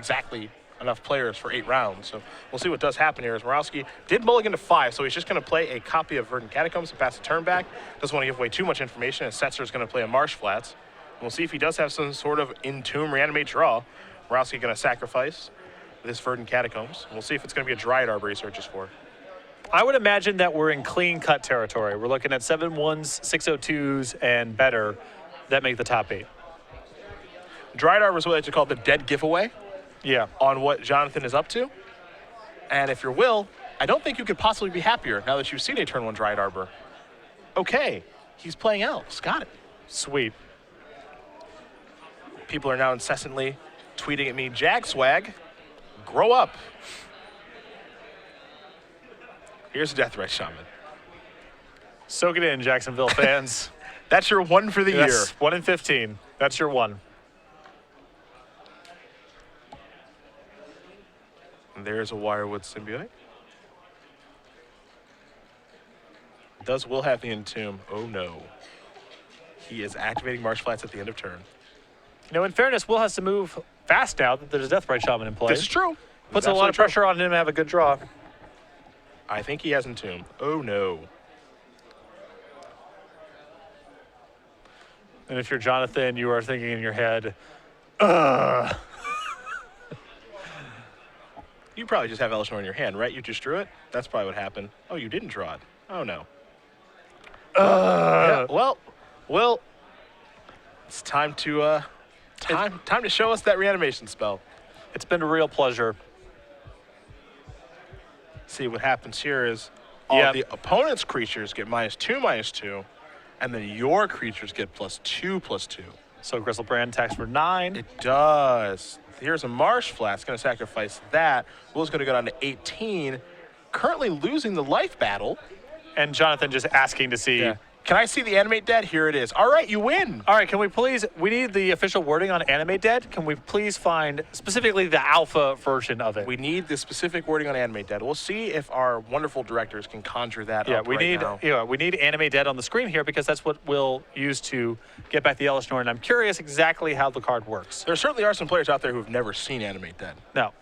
exactly enough players for 8 rounds. So we'll see what does happen here as Morawski did mulligan to 5, so he's just going to play a copy of Verdant Catacombs and pass the turn back. Doesn't want to give away too much information, and Setzer is going to play a Marsh Flats. And we'll see if he does have some sort of Entomb Reanimate draw. Morawski going to sacrifice this Verdant Catacombs. And we'll see if it's going to be a Dryad Arbor he searches for. I would imagine that we're in clean-cut territory. We're looking at 7-1s, 602s, and better that make the top 8. Dryad Arbor is what I like to call the dead giveaway. Yeah. On what Jonathan is up to. And if you're Will, I don't think you could possibly be happier now that you've seen a turn 1 Dryad Arbor. Okay, he's playing elves. Got it. Sweet. People are now incessantly tweeting at me, Jagswag, grow up. Here's a Deathrite Shaman. Soak it in, Jacksonville fans. That's your 1 for the year. 1 in 15. That's your 1. And there's a Wirewood Symbiote. Does Will have the Entomb? Oh no. He is activating Marsh Flats at the end of turn. You know, in fairness, Will has to move fast now that there's a Deathrite Shaman in play. This is true. Puts a lot of pressure on him to have a good draw. I think he has Entomb. Oh no. And if you're Jonathan, you are thinking in your head, You probably just have Elishnorn in your hand, right? You just drew it? That's probably what happened. Oh, you didn't draw it. Oh, no. Yeah, well, it's time to time to show us that reanimation spell. It's been a real pleasure. See, what happens here is all the opponent's creatures get -2/-2, and then your creatures get +2/+2. So Gristlebrand attacks for 9. It does. Here's a Marsh Flats, going to sacrifice that. Will's going to go down to 18, currently losing the life battle. And Jonathan just asking to see. Yeah. Can I see the Animate Dead? Here it is. All right, you win. All right, can we please, we need the official wording on Animate Dead. Can we please find specifically the alpha version of it? We need the specific wording on Animate Dead. We'll see if our wonderful directors can conjure that up we need now. we need Animate Dead on the screen here because that's what we'll use to get back the Elishnorn. And I'm curious exactly how the card works. There certainly are some players out there who've never seen Animate Dead. No.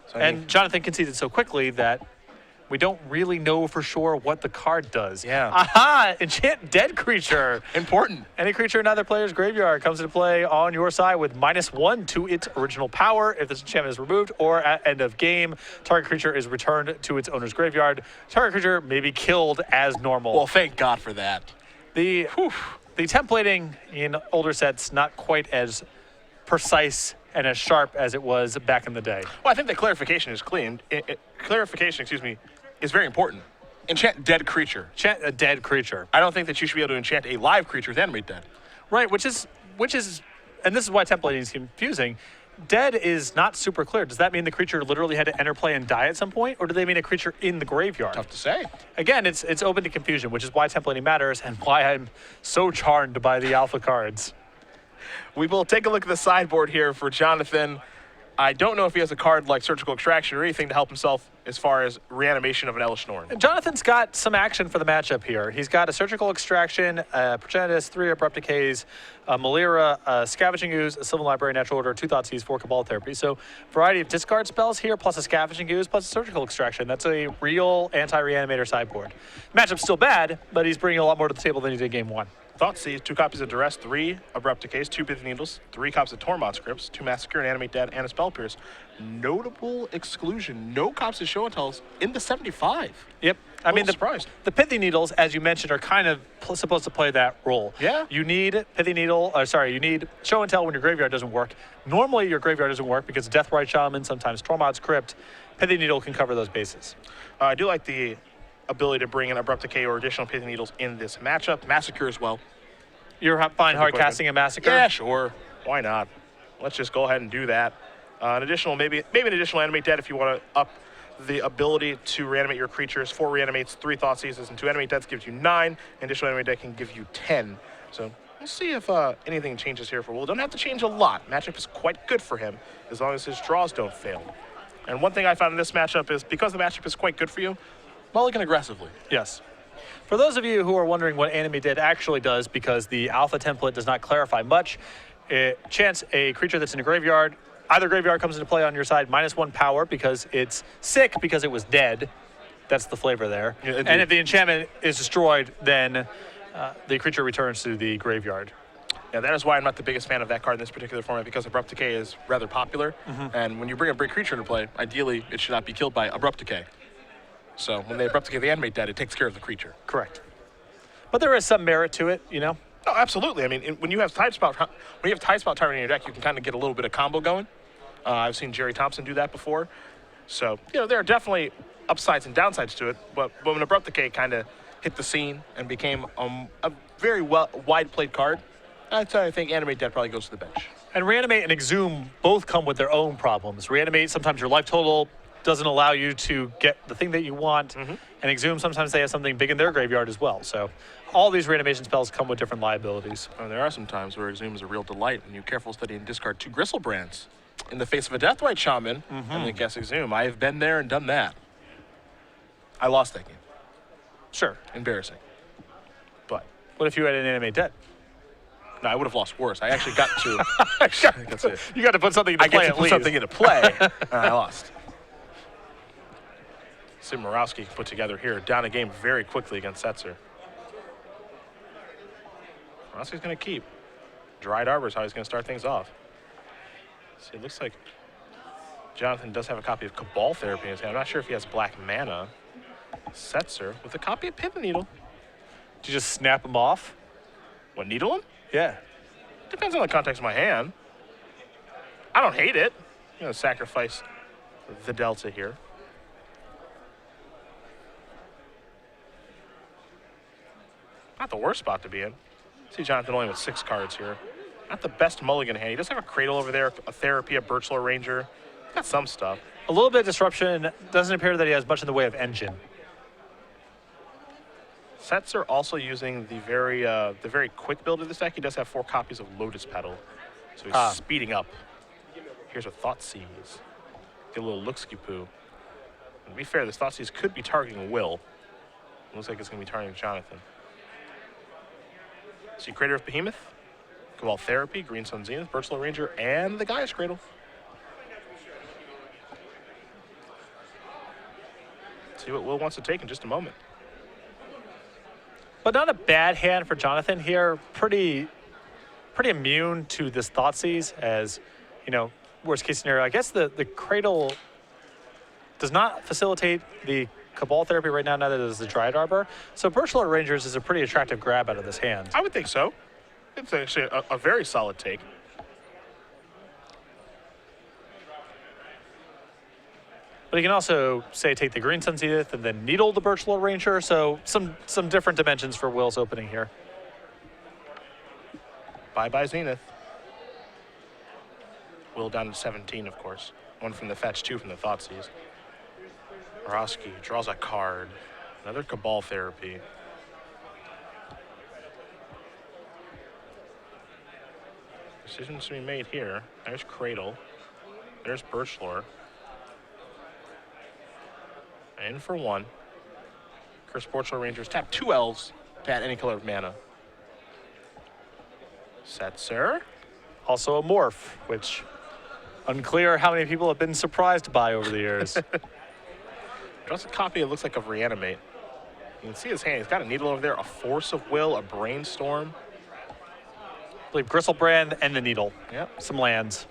So and Jonathan conceded so quickly that we don't really know for sure what the card does. Yeah. Aha! Enchant Dead Creature. Important. Any creature in either player's graveyard comes into play on your side with -1 to its original power if this enchantment is removed, or at end of game, target creature is returned to its owner's graveyard. Target creature may be killed as normal. Well, thank God for that. The templating in older sets not quite as precise and as sharp as it was back in the day. Well, I think the clarification is clean. Is very important. Enchant dead creature. Enchant a dead creature. I don't think that you should be able to enchant a live creature with Animate Dead. Right, which is, and this is why templating is confusing. Dead is not super clear. Does that mean the creature literally had to enter play and die at some point, or do they mean a creature in the graveyard? Tough to say. Again, it's open to confusion, which is why templating matters and why I'm so charmed by the alpha cards. We will take a look at the sideboard here for Jonathan. I don't know if he has a card like Surgical Extraction or anything to help himself as far as reanimation of an Elishnorn. Jonathan's got some action for the matchup here. He's got a Surgical Extraction, Progenitus, 3 Abrupt Decays, a Malira, a Scavenging Ooze, a Sylvan Library, Natural Order, 2 Thoughtseize, 4 Cabal Therapy. So variety of discard spells here, plus a Scavenging Ooze, plus a Surgical Extraction. That's a real anti-reanimator sideboard. Matchup's still bad, but he's bringing a lot more to the table than he did game 1. Thoughtseize, 2 copies of Duress, 3 Abrupt Decays, 2 Pithy Needles, 3 copies of Tormod Scripts, 2 Massacre, and Animate Dead, and a Spell Pierce. Notable exclusion, no copies of Show and Tells in the 75. Yep. I mean, the Pithy Needles, as you mentioned, are kind of supposed to play that role. Yeah. You need Pithy Needle, you need Show and Tell when your graveyard doesn't work. Normally, your graveyard doesn't work because Deathrite Shaman, sometimes Tormod's Crypt. Pithy Needle can cover those bases. I do like the ability to bring in Abrupt Decay or additional Pithy Needles in this matchup. Massacre as well. You're fine hard casting a Massacre? Yeah, sure. Why not? Let's just go ahead and do that. An additional, maybe an additional Animate Dead if you want to up the ability to reanimate your creatures. 4 reanimates, 3 Thoughtseizes, and 2 Animate Deads gives you 9. Additional Animate Dead can give you 10. So we'll see if anything changes here for Will. Don't have to change a lot. Matchup is quite good for him as long as his draws don't fail. And one thing I found in this matchup is because the matchup is quite good for you, mulligan aggressively. Yes. For those of you who are wondering what Animate Dead actually does, because the alpha template does not clarify much, it chants a creature that's in a graveyard either graveyard comes into play on your side, -1 power because it's sick because it was dead. That's the flavor there. Yeah, indeed. And if the enchantment is destroyed, then the creature returns to the graveyard. Yeah, that is why I'm not the biggest fan of that card in this particular format, because Abrupt Decay is rather popular. And when you bring a big creature into play, ideally it should not be killed by Abrupt Decay. So when they Abrupt Decay the animate dead, it takes care of the creature. Correct. But there is some merit to it, you know? No, absolutely. I mean, when you have Tidespout Tyrant in your deck, you can kind of get a little bit of combo going. I've seen Jerry Thompson do that before. So, you know, there are definitely upsides and downsides to it. But when Abrupt Decay kind of hit the scene and became a very wide-played card, that's why I think Animate Dead probably goes to the bench. And Reanimate and Exhume both come with their own problems. Reanimate, sometimes your life total doesn't allow you to get the thing that you want. And Exhume, sometimes they have something big in their graveyard as well. So all these reanimation spells come with different liabilities. And there are some times where Exhume is a real delight when you careful study and discard 2 Gristlebrands in the face of a Deathrite Shaman and then guess Exhume. I have been there and done that. I lost that game. Sure. Embarrassing. But What if you had an Animate Dead? no, I would have lost worse. I actually got to. That's it. You got to put something into I play get to at put least. something into play, and I lost. See Morawski put together here, down a game very quickly against Setzer. Morawski's going to keep. Dried Arbor is how he's going to start things off. See, it looks like Jonathan does have a copy of Cabal Therapy in his hand. I'm not sure if he has black mana. Setzer with a copy of Pithing Needle. Did you just snap them off? What, needle him? Yeah. Depends on the context of my hand. I don't hate it. I'm going to sacrifice the Delta here. Not the worst spot to be in. See Jonathan only with 6 cards here. Not the best mulligan hand. He does have a Cradle over there, a Therapy, a Birchlore Ranger. Got some stuff. A little bit of disruption. Doesn't appear that he has much in the way of engine. Setzer also using the very quick build of this deck. He does have 4 copies of Lotus Petal. So he's speeding up. Here's a Thoughtseize. Get a little Look-Ski-Poo. And to be fair, this Thoughtseize could be targeting Will. It looks like it's going to be targeting Jonathan. See Crater of Behemoth, Cabal Therapy, Green Sun Zenith, Birchlore Ranger, and the Gaia's Cradle. See what Will wants to take in just a moment. But not a bad hand for Jonathan here. Pretty immune to this Thoughtseize as, you know, worst case scenario. I guess the Cradle does not facilitate the Cabal Therapy right now, neither does the Dryad Arbor. So Birchlore Rangers is a pretty attractive grab out of this hand. I would think so. It's actually a very solid take. But you can also say take the Green Sun Zenith and then needle the Birchlore Ranger. So some different dimensions for Will's opening here. Bye-bye Zenith. Will down to 17, of course. 1 from the fetch, 2 from the Thoughtseize. Morawski draws a card. Another Cabal Therapy. Decisions to be made here. There's Cradle. There's Birchlore. In for 1. Curse Birchlore Rangers tap 2 elves to add any color of mana. Setzer. Also a Morph, which unclear how many people have been surprised by over the years. Draws a copy, it looks like, of Reanimate. You can see his hand. He's got a Needle over there, a Force of Will, a Brainstorm. I believe Gristlebrand and the Needle. Yep. Some lands.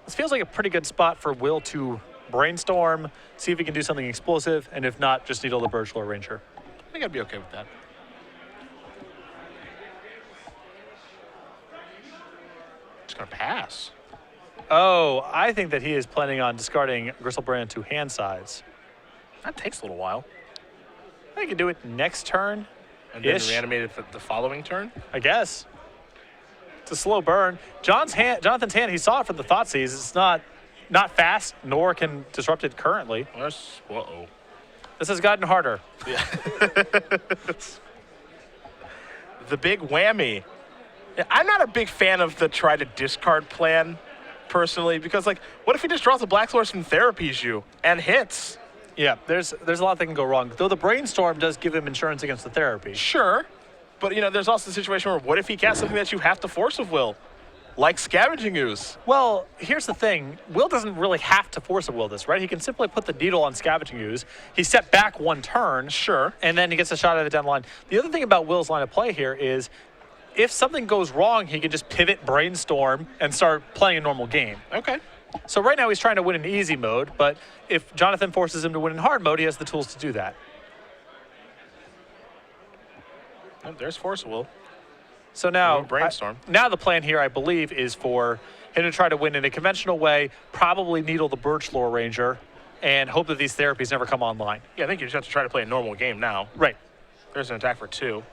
This feels like a pretty good spot for Will to brainstorm, see if he can do something explosive, and if not, just needle the Birchlore Ranger. I think I'd be okay with that. Just gonna pass. Oh, I think that he is planning on discarding Gristlebrand to hand size. That takes a little while. I think he can do it next turn. And then reanimate it the following turn? I guess. It's a slow burn. Jonathan's hand, he saw it for the Thoughtseize. It's not fast, nor can disrupt it currently. Uh-oh. This has gotten harder. Yeah. The big whammy. Yeah, I'm not a big fan of the try to discard plan, personally, because, like, what if he just draws a Black Source and therapies you and hits? Yeah, there's a lot that can go wrong. Though the Brainstorm does give him insurance against the therapy. Sure. But, you know, there's also the situation where what if he casts something that you have to force of Will? Like Scavenging Ooze. Well, here's the thing. Will doesn't really have to force a will this, right? He can simply put the needle on Scavenging Ooze. He set back one turn. Sure. And then he gets a shot at it down the line. The other thing about Will's line of play here is if something goes wrong, he can just pivot, brainstorm, and start playing a normal game. Okay. So right now he's trying to win in easy mode, but if Jonathan forces him to win in hard mode, he has the tools to do that. Oh, there's Force of Will. So now, Brainstorm. Now the plan here, I believe, is for him to try to win in a conventional way, probably needle the Birchlore Ranger, and hope that these therapies never come online. Yeah, I think you just have to try to play a normal game now. Right. There's an attack for 2.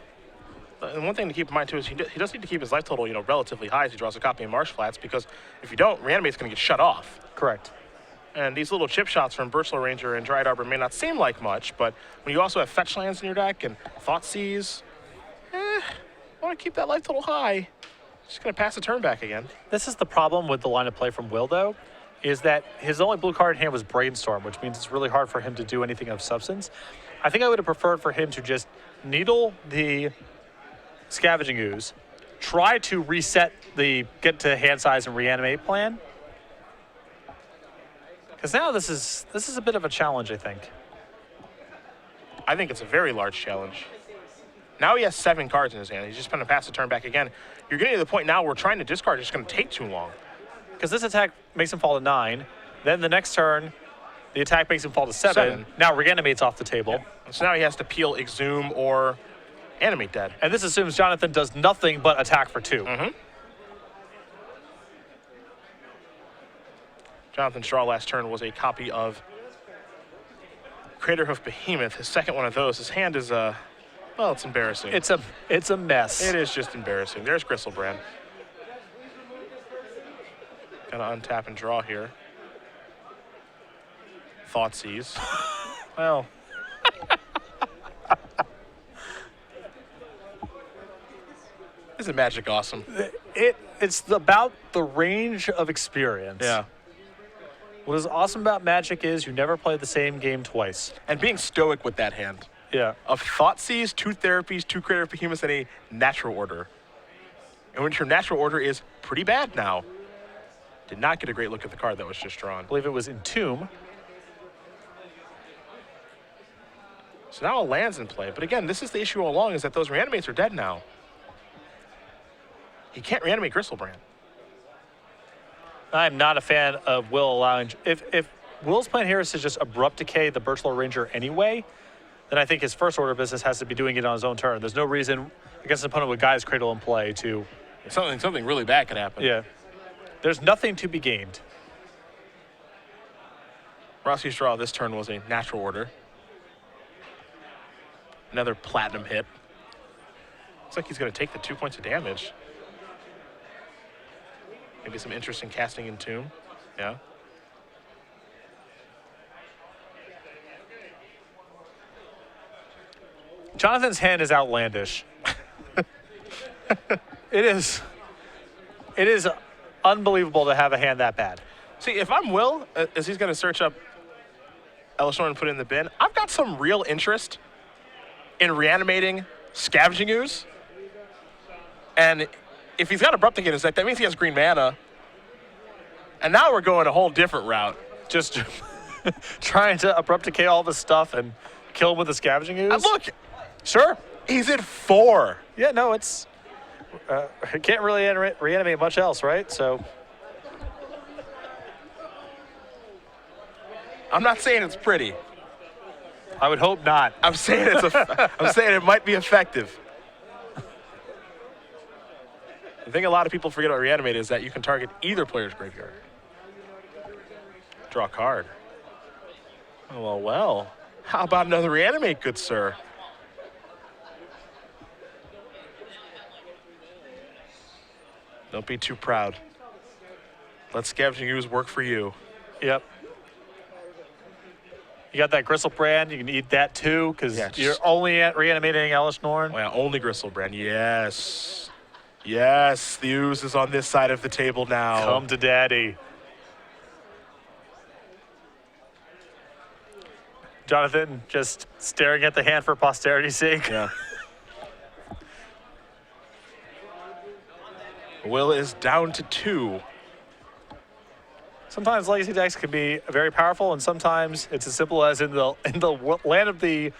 And one thing to keep in mind, too, is he does need to keep his life total, you know, relatively high as he draws a copy of Marsh Flats, because if you don't, Reanimate's going to get shut off. Correct. And these little chip shots from Birchlore Ranger and Dryad Arbor may not seem like much, but when you also have fetch lands in your deck and Thoughtseize, I want to keep that life total high. Just going to pass the turn back again. This is the problem with the line of play from Will, though, is that his only blue card in hand was Brainstorm, which means it's really hard for him to do anything of substance. I think I would have preferred for him to just needle the Scavenging Ooze, try to reset the get to hand size and reanimate plan. Because now this is a bit of a challenge, I think. I think it's a very large challenge. Now he has 7 cards in his hand. He's just going to pass the turn back again. You're getting to the point now where trying to discard is just going to take too long. Because this attack makes him fall to 9. Then the next turn, the attack makes him fall to 7. Now Reanimate's off the table. Yeah. So now he has to peel Exhume or Animate Dead. And this assumes Jonathan does nothing but attack for 2. Mm-hmm. Jonathan's draw last turn was a copy of Craterhoof Behemoth. His second one of those. His hand is well, it's embarrassing. It's a mess. It is just embarrassing. There's Gristlebrand. Gonna untap and draw here. Thoughtseize. Well. Isn't Magic awesome? It's about the range of experience. Yeah. What is awesome about Magic is you never play the same game twice. And being stoic with that hand. Yeah. Of Thoughtseize, 2 Therapies, 2 Craterhoof Behemoths, and a Natural Order. And when your Natural Order is pretty bad now. Did not get a great look at the card that was just drawn. I believe it was Entomb. So now a land's in play. But again, this is the issue all along, is that those Reanimates are dead now. He can't reanimate Gristlebrand. I'm not a fan of Will allowing... If Will's plan here is to just Abrupt Decay the Birchlore Ranger anyway, then I think his first order of business has to be doing it on his own turn. There's no reason against an opponent with Gaia's Cradle in play to... Something really bad could happen. Yeah. There's nothing to be gained. Morawski's draw this turn was a Natural Order. Another Platinum hit. Looks like he's going to take the 2 points of damage. Maybe some interesting casting in Tomb. Yeah. Jonathan's hand is outlandish. It is unbelievable to have a hand that bad. See, if I'm Will, as he's going to search up Elishnorn and put it in the bin, I've got some real interest in reanimating Scavenging Ooze. And if he's got Abrupt Decay in his deck, that means he has green mana. And now we're going a whole different route. Just trying to Abrupt Decay all this stuff and kill him with the Scavenging Ooze. And look, Sure. he's at 4. Yeah, no, it's... can't really reanimate much else, right? So... I'm not saying it's pretty. I would hope not. I'm saying I'm saying it might be effective. The thing a lot of people forget about Reanimate is that you can target either player's graveyard. Draw a card. Oh, well. How about another Reanimate, good sir? Don't be too proud. Let Scavenging Ooze work for you. Yep. You got that Gristlebrand. You can eat that too, because you're only reanimating Elishnorn. Oh, yeah, only Gristlebrand. Yes. Yes, the Ooze is on this side of the table now. Come to daddy. Jonathan just staring at the hand for posterity's sake. Yeah. Will is down to 2. Sometimes legacy decks can be very powerful, and sometimes it's as simple as in the land of the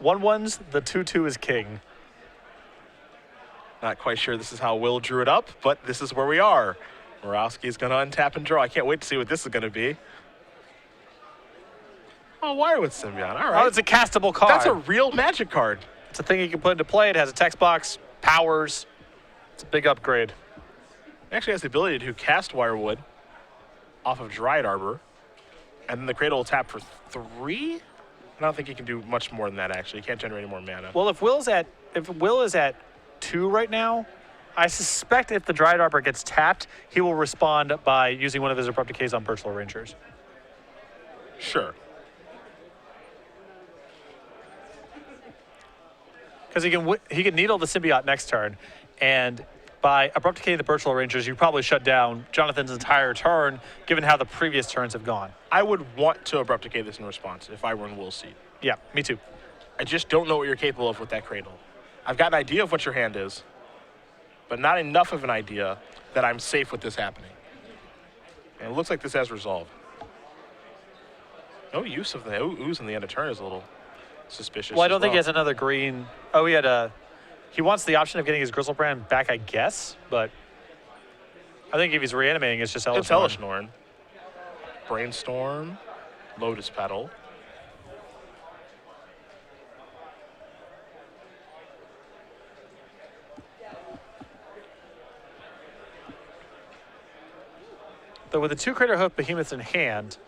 1/1s, the 2/2 is king. Not quite sure this is how Will drew it up, but this is where we are. Morawski is going to untap and draw. I can't wait to see what this is going to be. Oh, Wirewood Symbiont. All right. Oh, it's a castable card. That's a real Magic card. It's a thing you can put into play. It has a text box, powers. It's a big upgrade. It actually has the ability to cast Wirewood off of Dryad Arbor, and then the Cradle will tap for 3? I don't think he can do much more than that, actually. He can't generate any more mana. Well, if Will is at 2 right now, I suspect if the Dryad Arbor gets tapped, he will respond by using one of his Abrupt Decays on Birchlow Rangers. Sure. Because he can Needle the Symbiote next turn, and by Abrupt Decay the Birchlow Rangers, you probably shut down Jonathan's entire turn, given how the previous turns have gone. I would want to Abrupt Decay this in response if I were in Will's seat. Yeah, me too. I just don't know what you're capable of with that Cradle. I've got an idea of what your hand is, but not enough of an idea that I'm safe with this happening. And it looks like this has resolved. No use of the ooze in the end of turn is a little suspicious. Well, I don't think he has another green. Oh, he wants the option of getting his Griselbrand back, I guess, but I think if he's reanimating, it's just Elesh. It's Elesh Norn. Brainstorm, Lotus Petal. Though with the 2 Crater Hoof Behemoths in hand,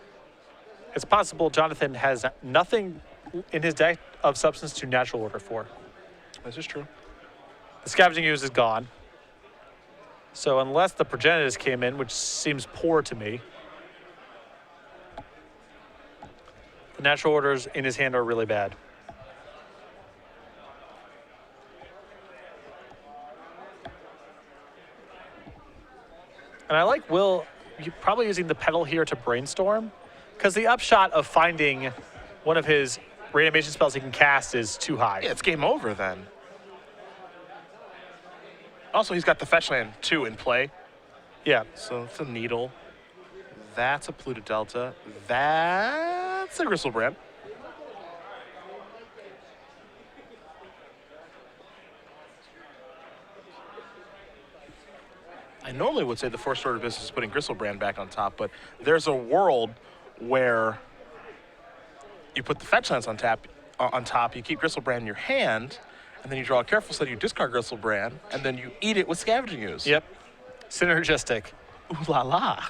it's possible Jonathan has nothing in his deck of substance to natural order for. This is true. The Scavenging Ooze is gone. So unless the Progenitus came in, which seems poor to me, the natural orders in his hand are really bad. And I like Will probably using the Petal here to Brainstorm, because the upshot of finding one of his reanimation spells he can cast is too high. Yeah, it's game over then. Also, he's got the fetch land, too, in play. Yeah. So it's a Needle. That's a Pluto Delta. That's a Griselbrand. I normally would say the first order of business is putting Griselbrand back on top, but there's a world where you put the fetch lands on top, you keep Griselbrand in your hand, and then you draw a Careful Study, you discard Griselbrand, and then you eat it with Scavenging Ooze. Yep. Synergistic. Ooh la la.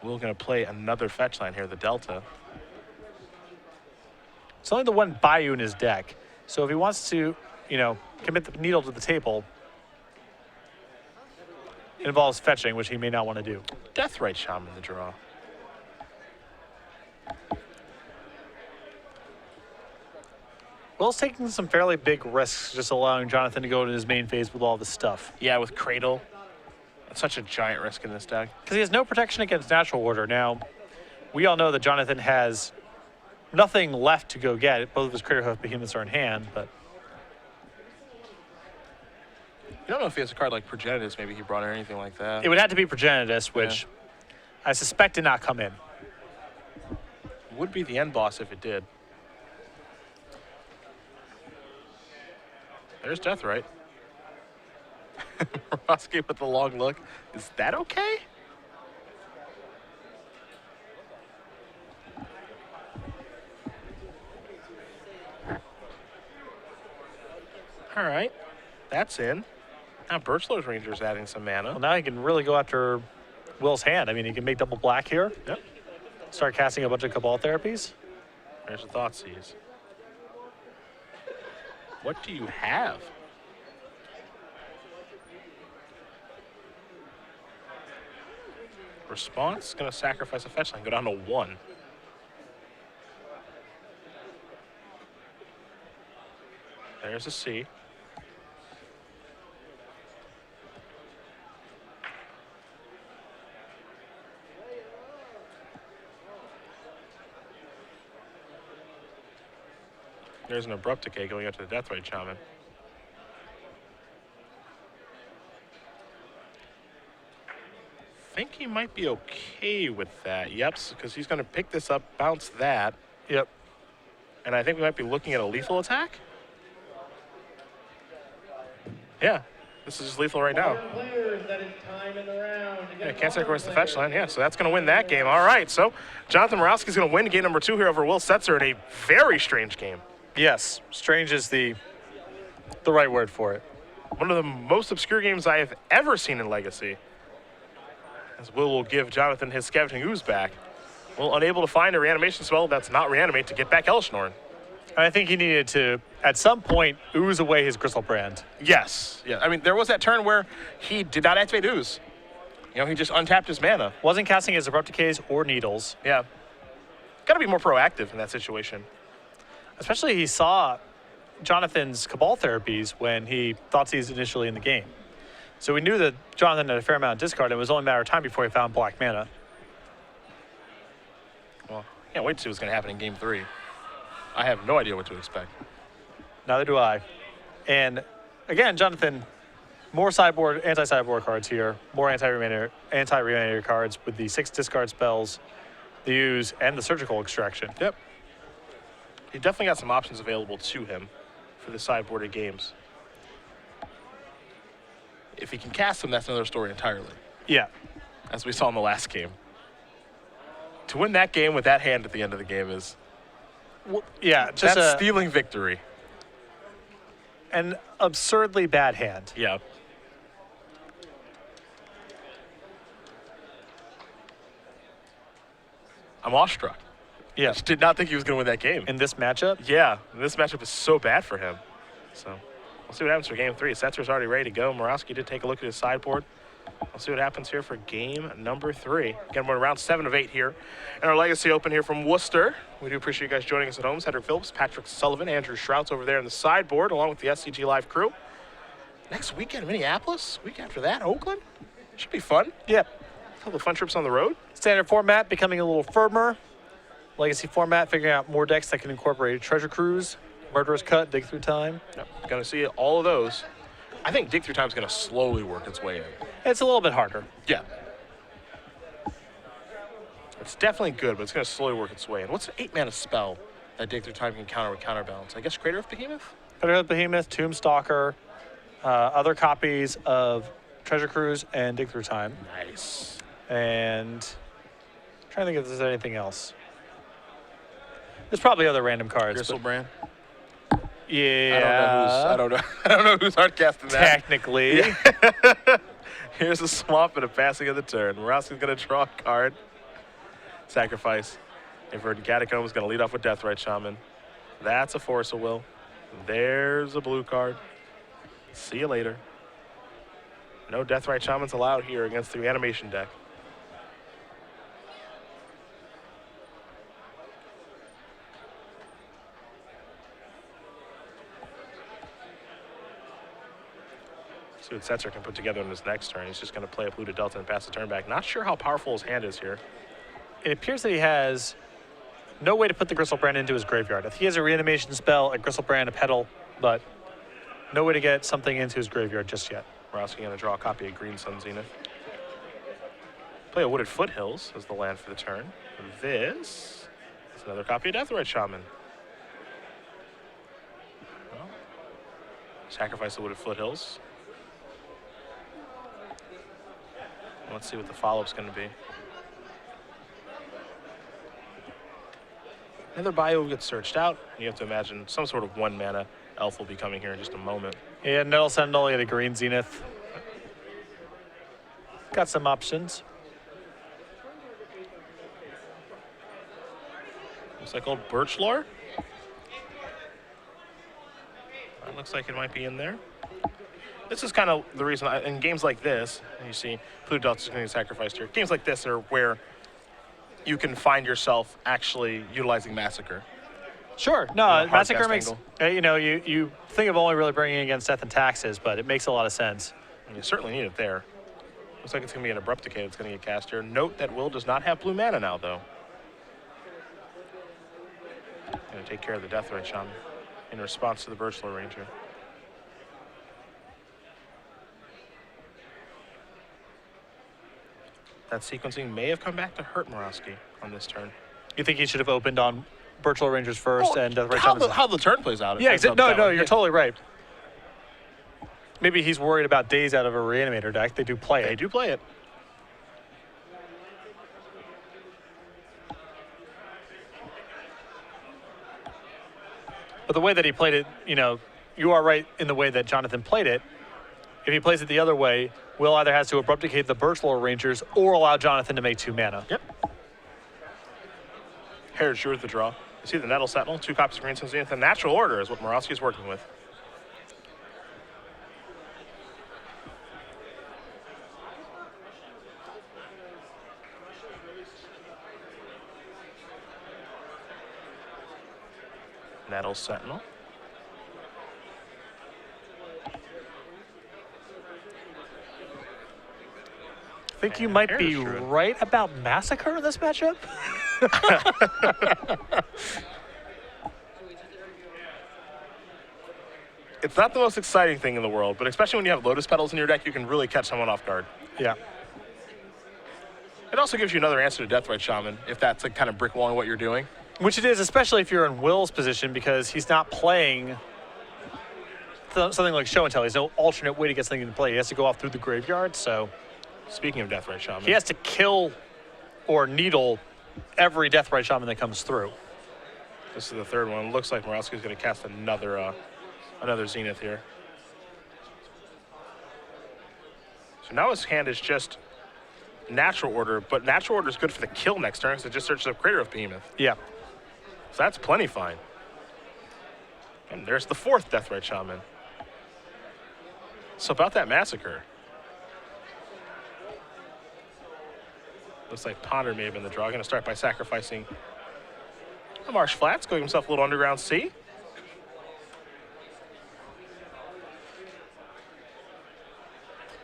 We're going to play another fetch line here, the Delta. It's only the one Bayou in his deck. So if he wants to, commit the Needle to the table, it involves fetching, which he may not want to do. Deathrite Shaman the draw. Will's taking some fairly big risks, just allowing Jonathan to go into his main phase with all this stuff. Yeah, with Cradle. That's such a giant risk in this deck. Because he has no protection against natural order. Now, we all know that Jonathan has nothing left to go get. Both of his Crater Hoof Behemoths are in hand, but You don't know if he has a card like Progenitus, maybe he brought in anything like that. it would have to be Progenitus, which I suspect did not come in. Would be the end boss if it did. There's Deathrite. Morawski with the long look. Is that okay? All right, that's in. Now Birchlow's Ranger's adding some mana. Well, now he can really go after Will's hand. I mean, he can make double black here. Yep. Start casting a bunch of Cabal therapies. There's the Thoughtseize. What do you have? Response, gonna sacrifice a fetch line, go down to 1. There's a C. There's an Abrupt Decay going up to the Deathrite Shaman. I think he might be okay with that. Yep, because he's going to pick this up, bounce that. Yep. And I think we might be looking at a lethal attack. Yeah, this is just lethal right now. Yeah, can't sacrifice the fetch line. Yeah, so that's going to win that game. All right, so Jonathan Morawski is going to win game number 2 here over Will Setzer in a very strange game. Yes, strange is the right word for it. One of the most obscure games I have ever seen in Legacy. As will give Jonathan his Scavenging Ooze back. Will unable to find a reanimation spell that's not reanimate to get back Elishnorn. I think he needed to, at some point, ooze away his Gristlebrand. Yes. Yeah. I mean, there was that turn where he did not activate Ooze. You know, he just untapped his mana. Wasn't casting his Abrupt Decays or Needles. Yeah. Got to be more proactive in that situation. Especially he saw Jonathan's Cabal therapies when he thought these initially in the game. So we knew that Jonathan had a fair amount of discard, and it was only a matter of time before he found black mana. Well, can't wait to see what's going to happen in game 3. I have no idea what to expect. Neither do I. And again, Jonathan, more sideboard, anti-sideboard cards here, more anti-reanimator cards with the 6 discard spells, the Ooze, and the Surgical Extraction. Yep. He definitely got some options available to him for the sideboarded games. If he can cast them, that's another story entirely. Yeah. As we saw in the last game. To win that game with that hand at the end of the game is... Well, yeah, just that's stealing victory. An absurdly bad hand. Yeah. I'm awestruck. Yeah. I just did not think he was going to win that game. In this matchup? Yeah, this matchup is so bad for him. So we'll see what happens for game 3. Setzer's already ready to go. Morawski did take a look at his sideboard. We'll see what happens here for game number 3. Again, we're around 7 of 8 here in our Legacy Open here from Worcester. We do appreciate you guys joining us at home. Cedric Phillips, Patrick Sullivan, Andrew Shrouts over there in the sideboard, along with the SCG Live crew. Next weekend, Minneapolis. Week after that, Oakland. Should be fun. Yeah. A couple of fun trips on the road. Standard format becoming a little firmer. Legacy format, figuring out more decks that can incorporate Treasure Cruise, Murderous Cut, Dig Through Time. Yep. Going to see all of those. I think Dig Through Time is going to slowly work its way in. It's a little bit harder. Yeah. It's definitely good, but it's going to slowly work its way in. What's an 8-mana spell that Dig Through Time can counter with Counterbalance? I guess Crater of Behemoth? Crater of Behemoth, Tombstalker, other copies of Treasure Cruise and Dig Through Time. Nice. And I'm trying to think if there's anything else. There's probably other random cards. Gristlebrand? Yeah. I don't know who's hard casting that. Technically. Yeah. Here's a swamp and a passing of the turn. Morawski's going to draw a card. Sacrifice. Inverted Catacomb is going to lead off with Deathrite Shaman. That's a Force of Will. There's a blue card. See you later. No Deathrite Shamans allowed here against the reanimation deck. See what Setzer can put together in his next turn. He's just going to play a Polluted Delta and pass the turn back. Not sure how powerful his hand is here. It appears that he has no way to put the Gristlebrand into his graveyard. If he has a reanimation spell, a Gristlebrand, a Petal, but no way to get something into his graveyard just yet. Morawski going to draw a copy of Green Sun Zenith. Play a Wooded Foothills as the land for the turn. This is another copy of Deathrite Shaman. Well, sacrifice the Wooded Foothills. Let's see what the follow-up's going to be. Another bio gets searched out. You have to imagine some sort of 1-mana elf will be coming here in just a moment. Yeah, Nettle Sentinel, he had a Green Zenith. Got some options. Looks like old Birchlore. That looks like it might be in there. This is kind of the reason, in games like this, you see Polluted Delta is going to get sacrificed here. Games like this are where you can find yourself actually utilizing Massacre. Sure. No, hard Massacre cast makes, angle. you think of only really bringing against death and taxes, but it makes a lot of sense. And you certainly need it there. Looks like it's going to be an Abrupt Decay that's going to get cast here. Note that Will does not have blue mana now, though. Going to take care of the Deathrite Shaman. in response to the Birchler Ranger. That sequencing may have come back to hurt Morawski on this turn. You think he should have opened on Birchler Rangers first and Death Ray Shamans? How the turn plays out. Yeah, no, you're totally right. Maybe he's worried about days out of a Reanimator deck. They do play it. They do play it. But the way that he played it, you know, you are right in the way that Jonathan played it. If he plays it the other way, Will either has to abrupt decay the Birchler Rangers or allow Jonathan to make 2 mana. Yep. Here's yours the draw. You see the Nettle Sentinel, 2 copies of Green Sun Zenith. The natural order is what Morawski is working with. Nettle Sentinel. I think you might be right about Massacre in this matchup. It's not the most exciting thing in the world, but especially when you have Lotus Petals in your deck, you can really catch someone off guard. Yeah. It also gives you another answer to Deathrite Shaman, if that's like kind of brick walling what you're doing. Which it is, especially if you're in Will's position, because he's not playing something like Show and Tell. There's no alternate way to get something to play. He has to go off through the graveyard, so... Speaking of Deathrite Shaman... He has to kill or needle every Deathrite Shaman that comes through. This is the third one. Looks like Morawski's going to cast another Zenith here. So now his hand is just natural order, but natural order is good for the kill next turn because it just searches up Crater of Behemoth. Yeah. So that's plenty fine. And there's the 4th Deathrite Shaman. So about that Massacre. Looks like Ponder may have been the draw. Going to start by sacrificing the Marsh Flats, going himself a little Underground Sea.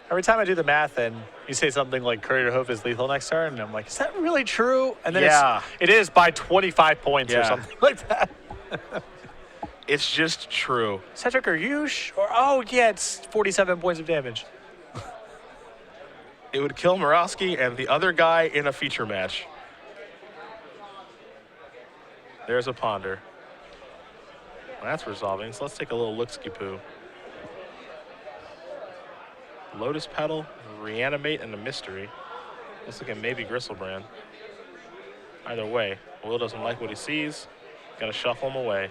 Every time I do the math and you say something like Courier Hoof is lethal next turn, and I'm like, is that really true? And then it is by 25 points or something like that. It's just true. Cedric, are you sure? Oh, yeah, it's 47 points of damage. It would kill Morawski and the other guy in a feature match. There's a Ponder. Well, that's resolving, so let's take a little look-ski-poo. Lotus Petal, Reanimate, and a Mystery. Let's look at maybe Gristlebrand. Either way, Will doesn't like what he sees. Gotta shuffle him away.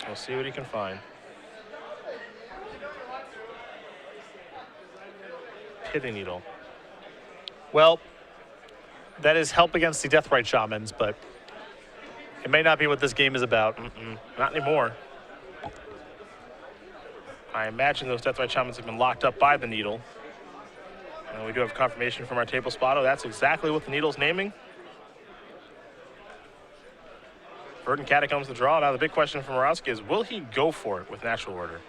We'll see what he can find. Pithing Needle. Well, that is help against the Deathrite Shamans, but it may not be what this game is about. Not anymore. I imagine those Deathrite Shamans have been locked up by the Needle. And we do have confirmation from our table spotto. That's exactly what the Needle's naming. Verdant Catacombs the draw. Now the big question for Morawski is, will he go for it with natural order?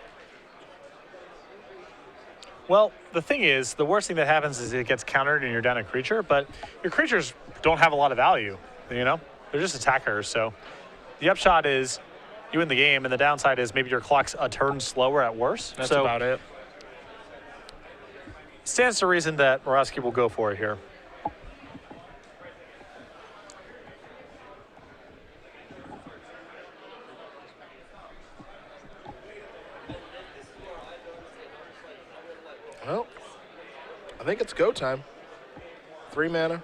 Well, the thing is, the worst thing that happens is it gets countered and you're down a creature, but your creatures don't have a lot of value, you know? They're just attackers, so the upshot is you win the game, and the downside is maybe your clock's a turn slower at worst. That's about it. Stands to reason that Morawski will go for it here. Well, I think it's go time. 3 mana.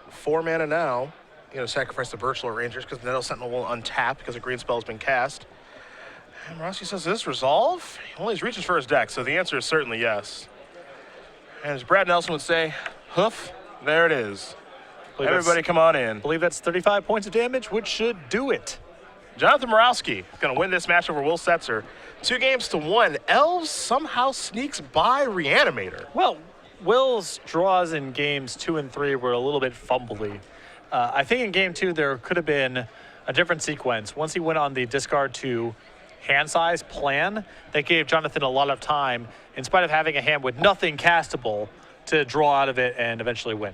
4 mana now. You're going to sacrifice the Birchler Rangers because the Nettle Sentinel will untap because a green spell has been cast. And Morawski says, does this resolve? Well, he's reaching for his deck, so the answer is certainly yes. And as Brad Nelson would say, hoof, there it is. Everybody come on in. I believe that's 35 points of damage, which should do it. Jonathan Morawski is going to win this match over Will Setzer. 2-1. Elves somehow sneaks by Reanimator. Well, Will's draws in games 2 and 3 were a little bit fumbly. I think in game 2 there could have been a different sequence. Once he went on the discard to hand size plan that gave Jonathan a lot of time, in spite of having a hand with nothing castable, to draw out of it and eventually win.